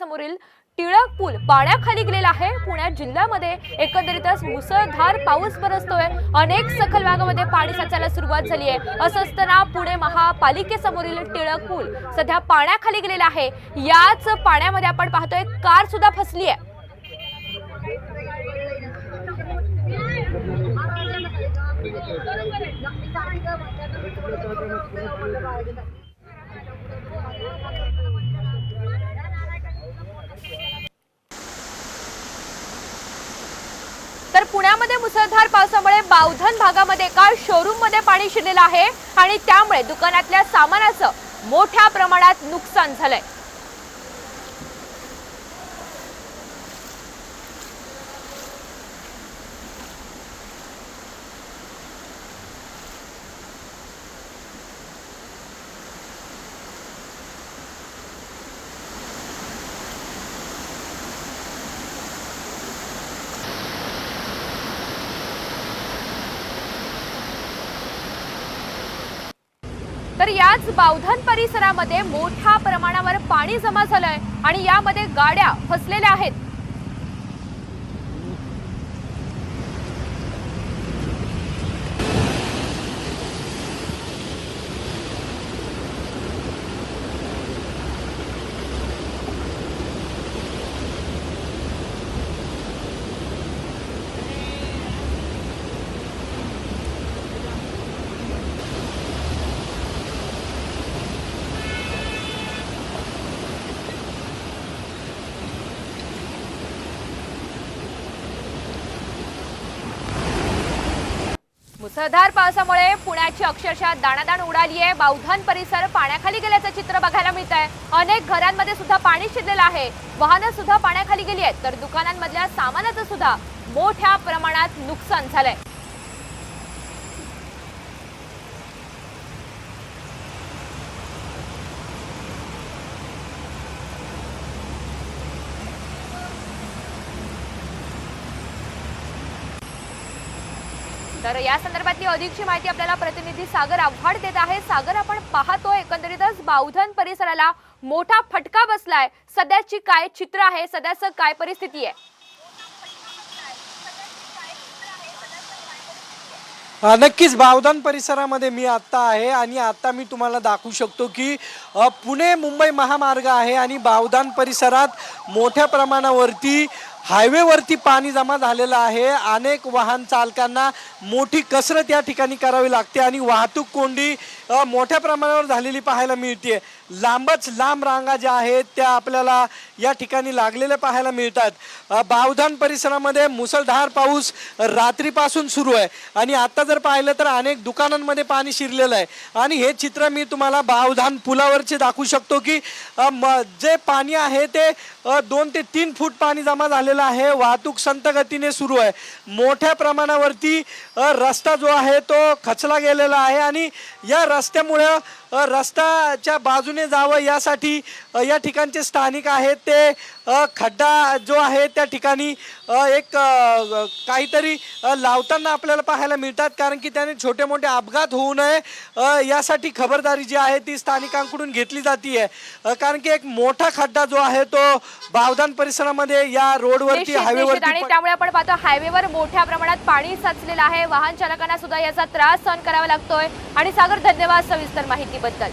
पालिकेसमोरील टिळक पूल पाण्याखाली गेलेला आहे। पुणे जिल्ह्यामध्ये एकंदरीतच मुसळधार पाऊस बरसतोय। अनेक सखल भागामध्ये पाणी साचायला सुरुवात झाली आहे। असं असताना पुणे महापालिकेसमोरील टिळक पूल सध्या पाण्याखाली गेलेला आहे। याच पाण्यामध्ये आपण पाहतोय कार सुद्धा फसली आहे। तर पुण्यामध्ये मुसळधार पावसामुळे बावधन भागामध्ये एका शोरूम मध्ये पाणी शिरलेलं आहे आणि त्यामुळे दुकानातल्या सामानाचं मोठ्या प्रमाणात नुकसान झालंय। तर याच बावधन परिसरामध्ये मोठ्या प्रमाणावर पाणी जमा झालंय आणि यामध्ये गाड्या फसलेल्या आहेत। मुसळधार पावसामुळे पुण्याची अक्षरशः दाणादाण उडाली आहे। बावधन परिसर पाण्याखाली गेल्याचं चित्र बघायला मिळत आहे। अनेक घरांमध्ये सुद्धा पाणी शिरलेलं आहे। वाहनं सुद्धा पाण्याखाली गेली आहेत, तर दुकानांमधल्या सामानाचं सुद्धा मोठ्या प्रमाणात नुकसान झालंय। तर या संदर्भातली अधिकची माहिती आपल्याला प्रतिनिधी सागर आव्हाड देत आहे। सागर, आपण पाहतोय एकंदरीतच बावधन परिसराला मोठा फटका बसलाय। सध्याची काय चित्र आहे, सध्याचं काय परिस्थिती आहे? नक्कीच बावधन परिसरामध्ये मी आता आहे आणि आता मी तुम्हाला दाखवू शकतो की पुणे मुंबई महामार्ग आहे आणि बावधन परिसरात मोठ्या प्रमाणावरती हायवेवरती पाणी जमा झालेलं आहे। अनेक वाहन चालकांना मोठी कसरत या ठिकाणी करावी लागते आणि वाहतूक कोंडी मोठ्या प्रमाणावर झालेली पाहायला मिळते। लांबच लांब रांगा ज्या आहेत त्या आपल्याला या ठिकाणी लागलेल्या पाहायला मिळतात। बावधन परिसरामध्ये मुसळधार पाऊस रात्रीपासून सुरू आहे आणि आता जर पाहिलं तर अनेक दुकानांमध्ये पाणी शिरलेलं आहे आणि हे चित्र मी तुम्हाला बावधन पुलावरचे दाखवू शकतो की जे पाणी आहे ते 2 ते 3 फूट पाणी जमा झालेलं आहे। वाहतूक संत गतीने सुरू आहे। मोठ्या प्रमाणावरती रस्ता जो आहे तो खचला गेलेला आहे आणि या रस्त्यामुळे रस्त्याच्या बाजूने जावं यासाठी या ठिकाणचे स्थानिक आहेत ते खड्डा जो आहे त्या ठिकाणी एक काहीतरी लावताना आपल्याला पाहायला मिळतात, कारण की त्याने छोटे मोठे अपघात होऊ नये यासाठी खबरदारी जी आहे ती स्थानिकांकडून घेतली जाते। कारण की एक मोठा खड्डा जो आहे तो बावधन परिसरामध्ये या रोडवरती हायवेवरती आणि त्यामुळे आपण पाहतो हायवेवर मोठ्या प्रमाणात पाणी साचलेलं आहे। वाहन चालकांना सुद्धा याचा त्रास सहन करावा लागतोय। आणि सागर, धन्यवाद सविस्तर माहितीबद्दल।